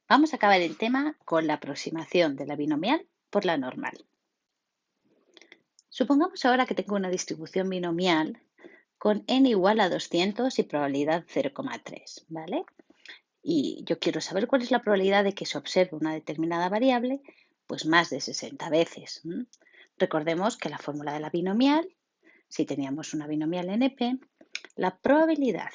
Vamos a acabar el tema con la aproximación de la binomial por la normal. Supongamos ahora que tengo una distribución binomial con n igual a 200 y probabilidad 0,3, ¿vale? Y yo quiero saber cuál es la probabilidad de que se observe una determinada variable, pues más de 60 veces. Recordemos que la fórmula de la binomial, si teníamos una binomial NP, la probabilidad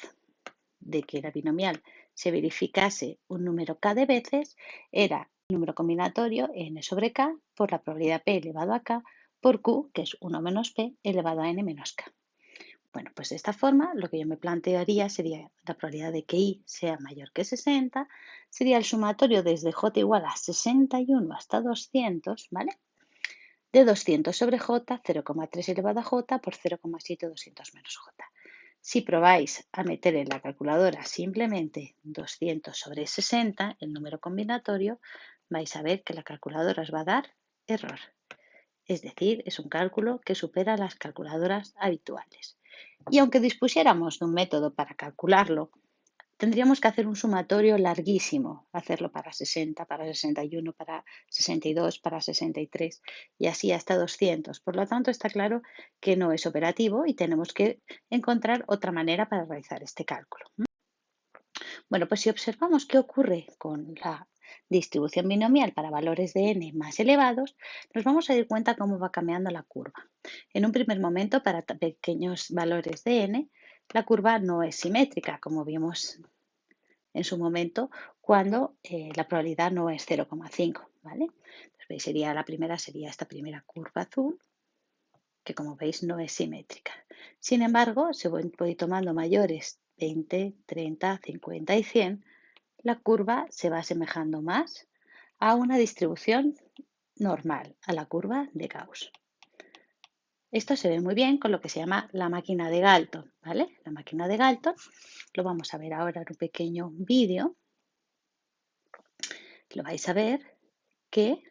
de que la binomial se verificase un número k de veces era el número combinatorio n sobre k por la probabilidad p elevado a k por q, que es 1 menos p elevado a n menos k. Bueno, pues de esta forma lo que yo me plantearía sería la probabilidad de que i sea mayor que 60, sería el sumatorio desde j igual a 61 hasta 200, ¿vale? De 200 sobre j, 0,3 elevado a j por 0,7 200 menos j. Si probáis a meter en la calculadora simplemente 200 sobre 60, el número combinatorio, vais a ver que la calculadora os va a dar error. Es decir, es un cálculo que supera las calculadoras habituales. Y aunque dispusiéramos de un método para calcularlo, tendríamos que hacer un sumatorio larguísimo, hacerlo para 60, para 61, para 62, para 63 y así hasta 200. Por lo tanto, está claro que no es operativo y tenemos que encontrar otra manera para realizar este cálculo. Bueno, pues si observamos qué ocurre con la distribución binomial para valores de n más elevados, nos vamos a dar cuenta cómo va cambiando la curva. En un primer momento, para pequeños valores de n, la curva no es simétrica, como vimos en su momento, cuando la probabilidad no es 0,5, ¿vale? Entonces, sería, la primera sería esta primera curva azul, que como veis no es simétrica. Sin embargo, según voy tomando mayores 20, 30, 50 y 100, la curva se va asemejando más a una distribución normal, a la curva de Gauss. Esto se ve muy bien con lo que se llama la máquina de Galton, ¿vale? La máquina de Galton lo vamos a ver ahora en un pequeño vídeo. Lo vais a ver que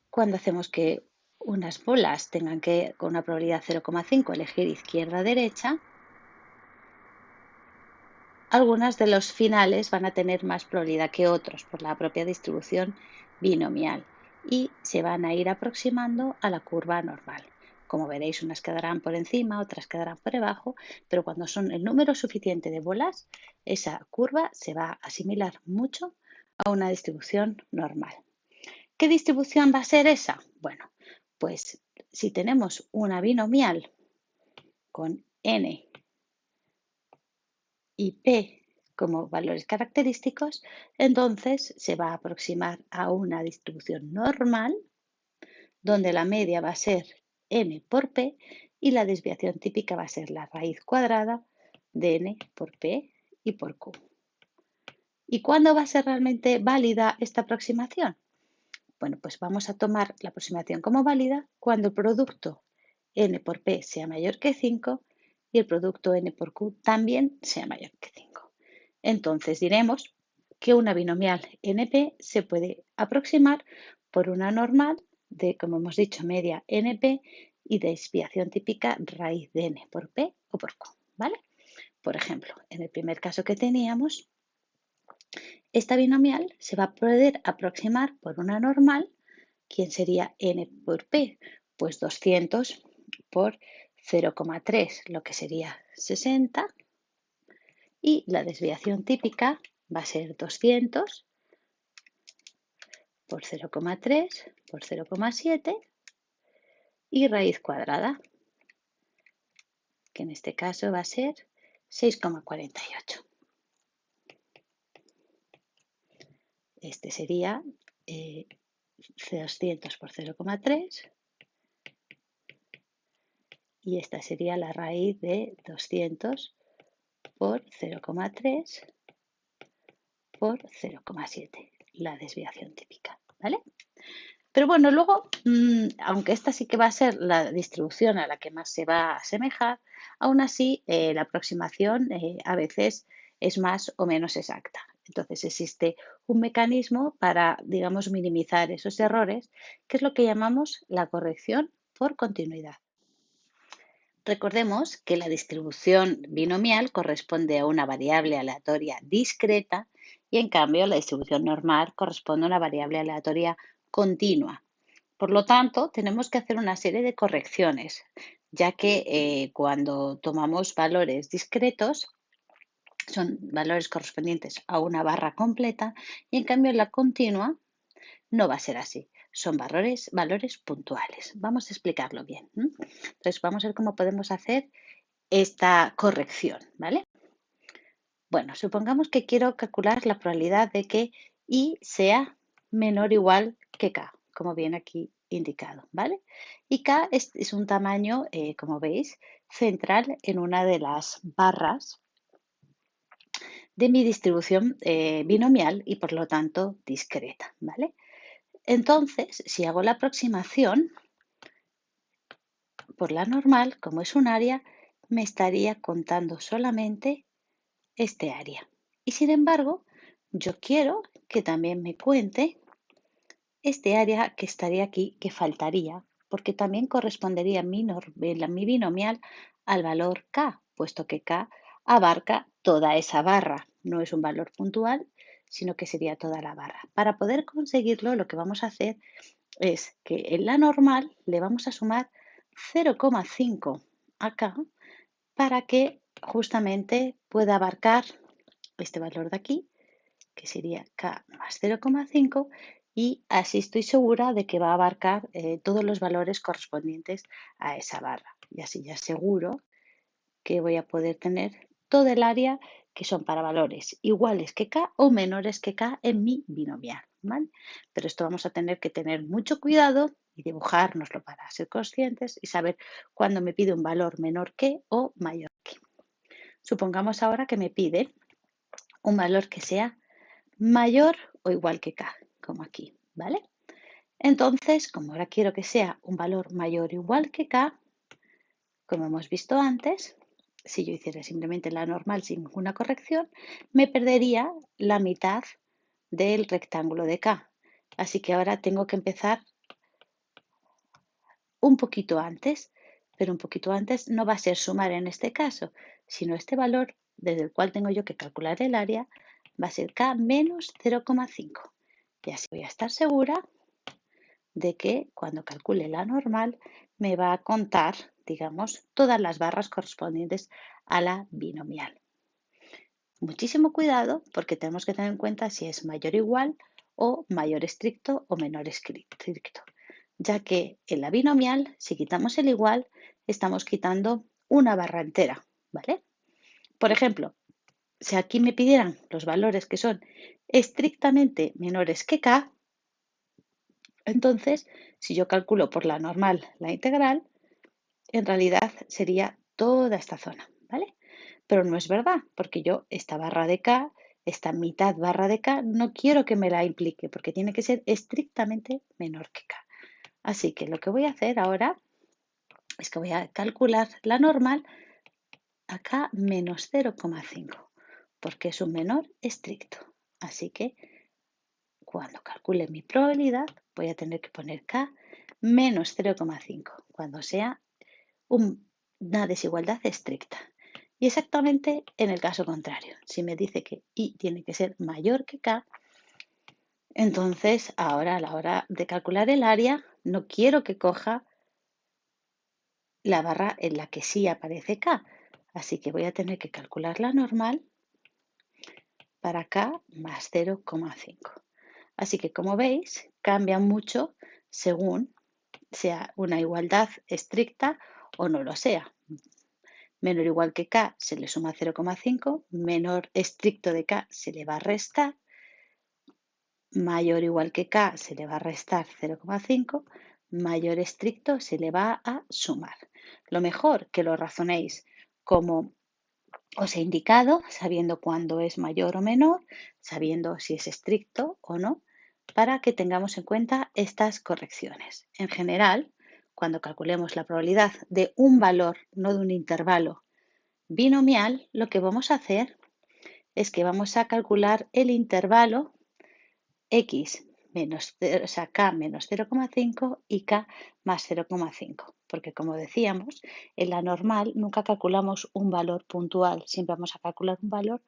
cuando hacemos que unas bolas tengan que, con una probabilidad 0,5, elegir izquierda-derecha, algunas de los finales van a tener más probabilidad que otros por la propia distribución binomial y se van a ir aproximando a la curva normal. Como veréis, unas quedarán por encima, otras quedarán por debajo, pero cuando son el número suficiente de bolas, esa curva se va a asimilar mucho a una distribución normal. ¿Qué distribución va a ser esa? Bueno, pues si tenemos una binomial con n y p como valores característicos, entonces se va a aproximar a una distribución normal donde la media va a ser n por p y la desviación típica va a ser la raíz cuadrada de n por p y por q. ¿Y cuándo va a ser realmente válida esta aproximación? Bueno, pues vamos a tomar la aproximación como válida cuando el producto n por p sea mayor que 5 y el producto n por q también sea mayor que 5. Entonces diremos que una binomial NP se puede aproximar por una normal de, como hemos dicho, media NP y desviación típica raíz de n por p o por q, ¿vale? Por ejemplo, en el primer caso que teníamos, esta binomial se va a poder aproximar por una normal. ¿Quién sería n por p? Pues 200 por 0,3, lo que sería 60. Y la desviación típica va a ser 200 por 0,3 por 0,7 y raíz cuadrada, que en este caso va a ser 6,48. Este sería 200 por 0,3 y esta sería la raíz de 200 por 0,3 por 0,7, la desviación típica, ¿vale? Pero bueno, luego, aunque esta sí que va a ser la distribución a la que más se va a asemejar, aún así la aproximación a veces es más o menos exacta. Entonces existe un mecanismo para, digamos, minimizar esos errores, que es lo que llamamos la corrección por continuidad. Recordemos que la distribución binomial corresponde a una variable aleatoria discreta y en cambio la distribución normal corresponde a una variable aleatoria continua. Por lo tanto, tenemos que hacer una serie de correcciones, ya que cuando tomamos valores discretos, son valores correspondientes a una barra completa y en cambio la continua no va a ser así. Son valores puntuales. Vamos a explicarlo bien. Entonces, vamos a ver cómo podemos hacer esta corrección, ¿vale? Bueno, supongamos que quiero calcular la probabilidad de que I sea menor o igual que K, como viene aquí indicado, ¿vale? Y K es un tamaño, como veis, central en una de las barras de mi distribución binomial y por lo tanto discreta, ¿vale? Entonces, si hago la aproximación por la normal, como es un área, me estaría contando solamente este área. Y sin embargo, yo quiero que también me cuente este área que estaría aquí, que faltaría, porque también correspondería mi binomial al valor K, puesto que K abarca toda esa barra. No es un valor puntual, sino que sería toda la barra. Para poder conseguirlo, lo que vamos a hacer es que en la normal le vamos a sumar 0,5 acá para que justamente pueda abarcar este valor de aquí, que sería K más 0,5, y así estoy segura de que va a abarcar todos los valores correspondientes a esa barra. Y así ya seguro que voy a poder tener todo el área que son para valores iguales que K o menores que K en mi binomial, ¿vale? Pero esto vamos a tener que tener mucho cuidado y dibujárnoslo para ser conscientes y saber cuándo me pide un valor menor que o mayor que. Supongamos ahora que me pide un valor que sea mayor o igual que K, como aquí, ¿vale? Entonces, como ahora quiero que sea un valor mayor o igual que K, como hemos visto antes, si yo hiciera simplemente la normal sin ninguna corrección, me perdería la mitad del rectángulo de K. Así que ahora tengo que empezar un poquito antes, pero un poquito antes no va a ser sumar en este caso, sino este valor desde el cual tengo yo que calcular el área va a ser K menos 0,5. Y así voy a estar segura de que cuando calcule la normal me va a contar, digamos, todas las barras correspondientes a la binomial. Muchísimo cuidado porque tenemos que tener en cuenta si es mayor o igual o mayor estricto o menor estricto, ya que en la binomial, si quitamos el igual, estamos quitando una barra entera, ¿vale? Por ejemplo, si aquí me pidieran los valores que son estrictamente menores que k, entonces, si yo calculo por la normal la integral, en realidad sería toda esta zona, ¿vale? Pero no es verdad, porque yo esta barra de K, esta mitad barra de K, no quiero que me la implique, porque tiene que ser estrictamente menor que K. Así que lo que voy a hacer ahora es que voy a calcular la normal a K menos 0,5, porque es un menor estricto. Así que cuando calcule mi probabilidad, voy a tener que poner K menos 0,5, cuando sea una desigualdad estricta. Y exactamente en el caso contrario, si me dice que I tiene que ser mayor que K, entonces ahora a la hora de calcular el área no quiero que coja la barra en la que sí aparece K. Así que voy a tener que calcular la normal para K más 0,5. Así que como veis, cambia mucho según sea una igualdad estricta o no lo sea. Menor o igual que K se le suma 0,5, menor estricto de K se le va a restar, mayor o igual que K se le va a restar 0,5, mayor estricto se le va a sumar. Lo mejor que lo razonéis como os he indicado, sabiendo cuándo es mayor o menor, sabiendo si es estricto o no, para que tengamos en cuenta estas correcciones. En general, cuando calculemos la probabilidad de un valor, no de un intervalo, binomial, lo que vamos a hacer es que vamos a calcular el intervalo x menos 0, o sea, k menos 0,5 y k más 0,5. Porque como decíamos, en la normal nunca calculamos un valor puntual, siempre vamos a calcular un valor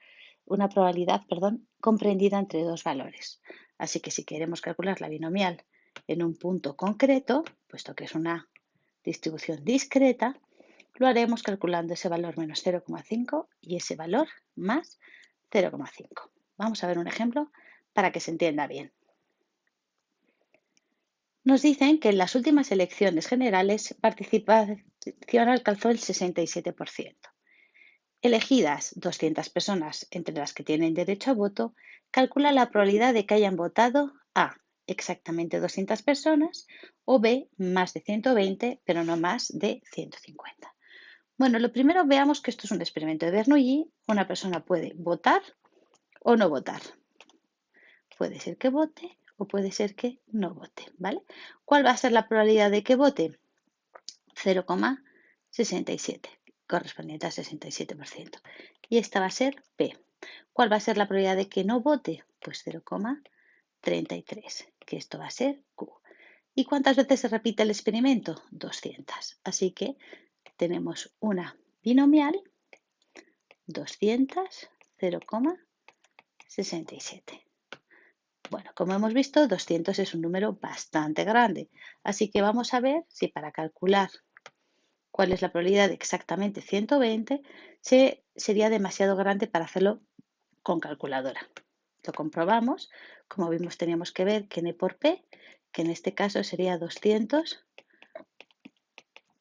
una probabilidad, perdón, comprendida entre dos valores. Así que si queremos calcular la binomial en un punto concreto, puesto que es una distribución discreta, lo haremos calculando ese valor menos 0,5 y ese valor más 0,5. Vamos a ver un ejemplo para que se entienda bien. Nos dicen que en las últimas elecciones generales participación alcanzó el 67%. Elegidas 200 personas entre las que tienen derecho a voto, calcula la probabilidad de que hayan votado A, exactamente 200 personas, o B, más de 120, pero no más de 150. Bueno, lo primero veamos que esto es un experimento de Bernoulli. Una persona puede votar o no votar. Puede ser que vote o puede ser que no vote, ¿vale? ¿Cuál va a ser la probabilidad de que vote? 0,67, correspondiente al 67%. Y esta va a ser P. ¿Cuál va a ser la probabilidad de que no vote? Pues 0,33, que esto va a ser Q. ¿Y cuántas veces se repite el experimento? 200. Así que tenemos una binomial 200, 0,67. Bueno, como hemos visto, 200 es un número bastante grande. Así que vamos a ver si para calcular cuál es la probabilidad de exactamente 120 sería demasiado grande para hacerlo con calculadora. Lo comprobamos. Como vimos, teníamos que ver que n por p, que en este caso sería 200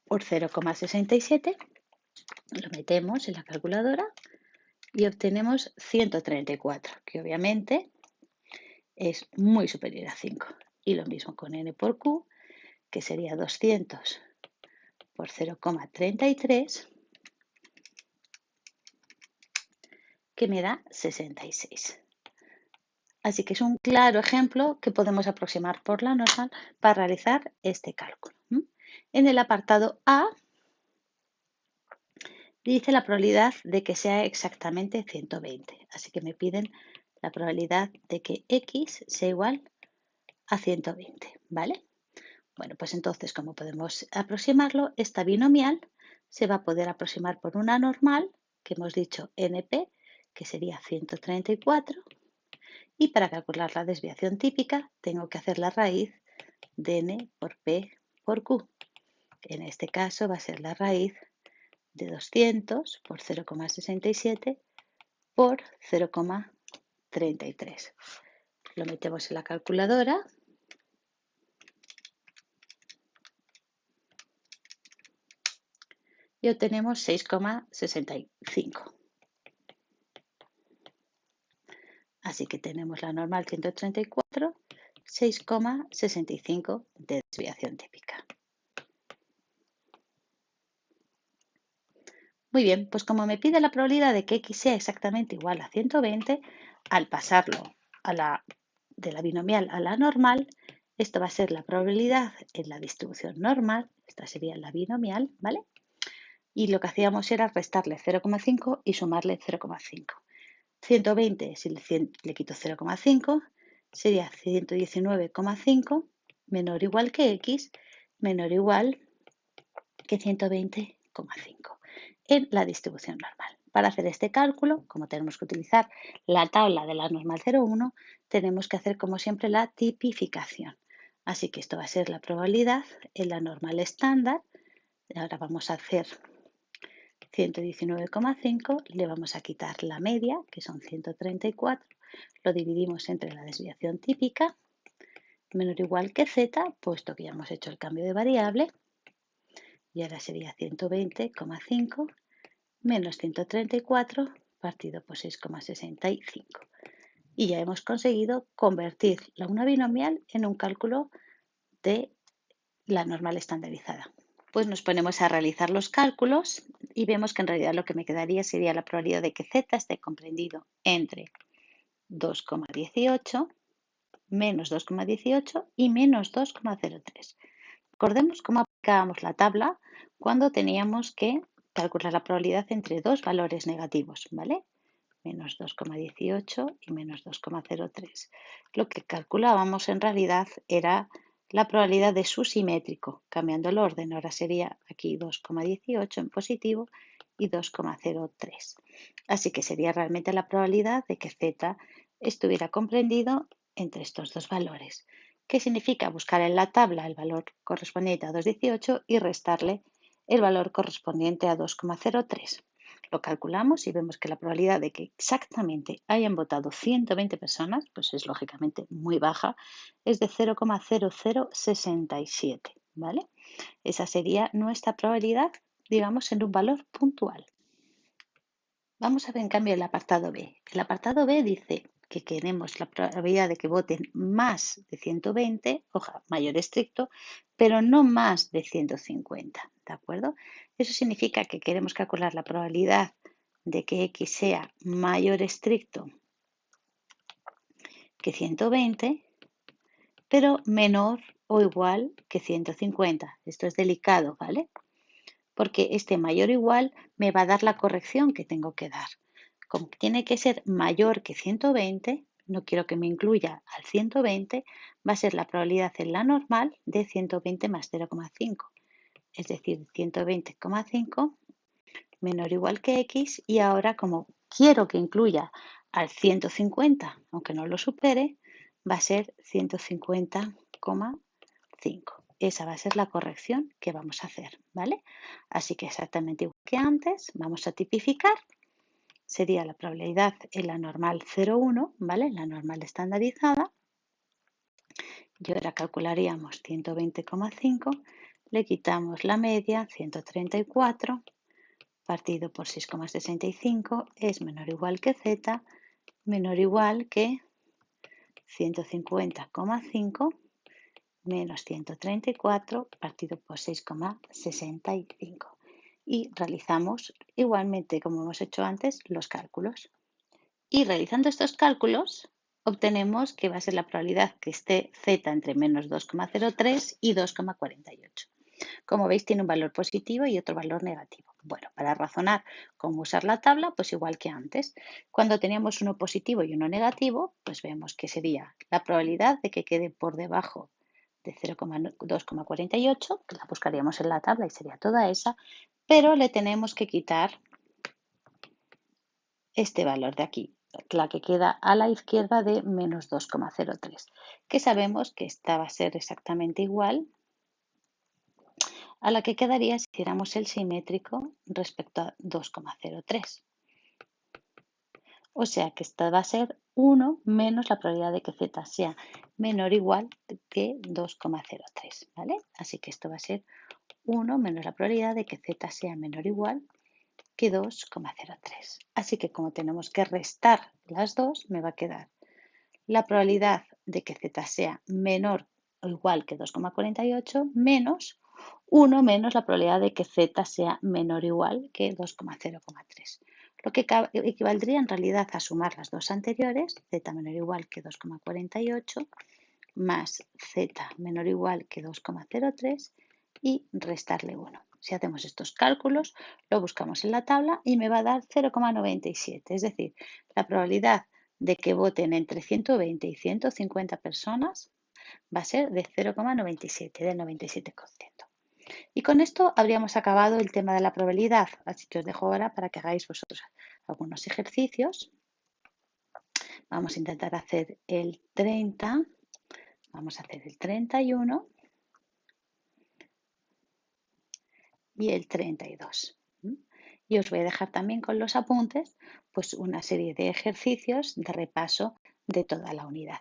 por 0,67. Lo metemos en la calculadora y obtenemos 134, que obviamente es muy superior a 5. Y lo mismo con n por q, que sería 200 por 0,33, que me da 66. Así que es un claro ejemplo que podemos aproximar por la normal para realizar este cálculo. En el apartado A dice la probabilidad de que sea exactamente 120. Así que me piden la probabilidad de que X sea igual a 120, ¿vale? Bueno, pues entonces, como podemos aproximarlo, esta binomial se va a poder aproximar por una normal, que hemos dicho NP, que sería 134, y para calcular la desviación típica tengo que hacer la raíz de n por p por q. En este caso va a ser la raíz de 200 por 0,67 por 0,33. Lo metemos en la calculadora y obtenemos 6,65. Así que tenemos la normal 134, 6,65 de desviación típica. Muy bien, pues como me pide la probabilidad de que X sea exactamente igual a 120, al pasarlo de la binomial a la normal, esto va a ser la probabilidad en la distribución normal, esta sería la binomial, ¿vale? Y lo que hacíamos era restarle 0,5 y sumarle 0,5. 120, si le quito 0,5, sería 119,5 menor o igual que X, menor o igual que 120,5 en la distribución normal. Para hacer este cálculo, como tenemos que utilizar la tabla de la normal 0,1, tenemos que hacer como siempre la tipificación. Así que esto va a ser la probabilidad en la normal estándar. Ahora vamos a hacer 119,5, le vamos a quitar la media, que son 134, lo dividimos entre la desviación típica, menor o igual que z, puesto que ya hemos hecho el cambio de variable, y ahora sería 120,5 menos 134 partido por 6,65. Y ya hemos conseguido convertir una binomial en un cálculo de la normal estandarizada. Pues nos ponemos a realizar los cálculos y vemos que en realidad lo que me quedaría sería la probabilidad de que z esté comprendido entre 2,18 menos 2,18 y menos 2,03. Recordemos cómo aplicábamos la tabla cuando teníamos que calcular la probabilidad entre dos valores negativos, ¿vale? Menos 2,18 y menos 2,03. Lo que calculábamos en realidad era la probabilidad de su simétrico, cambiando el orden. Ahora sería aquí 2,18 en positivo y 2,03. Así que sería realmente la probabilidad de que Z estuviera comprendido entre estos dos valores. ¿Qué significa? Buscar en la tabla el valor correspondiente a 2,18 y restarle el valor correspondiente a 2,03. Lo calculamos y vemos que la probabilidad de que exactamente hayan votado 120 personas, pues es lógicamente muy baja, es de 0,0067, ¿vale? Esa sería nuestra probabilidad, digamos, en un valor puntual. Vamos a ver en cambio el apartado B. El apartado B dice que queremos la probabilidad de que voten más de 120, ojalá mayor estricto, pero no más de 150, ¿de acuerdo? Eso significa que queremos calcular la probabilidad de que X sea mayor estricto que 120, pero menor o igual que 150. Esto es delicado, ¿vale? Porque este mayor o igual me va a dar la corrección que tengo que dar. Como tiene que ser mayor que 120, no quiero que me incluya al 120, va a ser la probabilidad en la normal de 120 más 0,5. Es decir, 120,5 menor o igual que X, y ahora como quiero que incluya al 150, aunque no lo supere, va a ser 150,5. Esa va a ser la corrección que vamos a hacer, ¿vale? Así que exactamente igual que antes, vamos a tipificar. Sería la probabilidad en la normal 0,1, ¿vale? En la normal estandarizada. Y ahora calcularíamos 120,5, le quitamos la media, 134, partido por 6,65 es menor o igual que Z, menor o igual que 150,5 menos 134 partido por 6,65. Y realizamos igualmente, como hemos hecho antes, los cálculos. Y realizando estos cálculos, obtenemos que va a ser la probabilidad que esté Z entre menos 2,03 y 2,48. Como veis, tiene un valor positivo y otro valor negativo. Bueno, para razonar cómo usar la tabla, pues igual que antes. Cuando teníamos uno positivo y uno negativo, pues vemos que sería la probabilidad de que quede por debajo de 0,2,48, que la buscaríamos en la tabla y sería toda esa, pero le tenemos que quitar este valor de aquí, la que queda a la izquierda de menos 2,03, que sabemos que esta va a ser exactamente igual a la que quedaría si hiciéramos el simétrico respecto a 2,03. O sea que esta va a ser 1 menos la probabilidad de que Z sea menor o igual que 2,03, ¿vale? Así que esto va a ser 1 menos la probabilidad de que Z sea menor o igual que 2,03. Así que como tenemos que restar las dos, me va a quedar la probabilidad de que Z sea menor o igual que 2,48 menos 1 menos la probabilidad de que Z sea menor o igual que 2,0,3. Lo que equivaldría en realidad a sumar las dos anteriores, Z menor o igual que 2,48 más Z menor o igual que 2,03 y restarle 1. Si hacemos estos cálculos, lo buscamos en la tabla y me va a dar 0,97. Es decir, la probabilidad de que voten entre 120 y 150 personas va a ser de 0,97, del 97%. Y con esto habríamos acabado el tema de la probabilidad. Así que os dejo ahora para que hagáis vosotros algunos ejercicios. Vamos a intentar hacer el 30. Vamos a hacer el 31 y el 32. Y os voy a dejar también con los apuntes pues una serie de ejercicios de repaso de toda la unidad.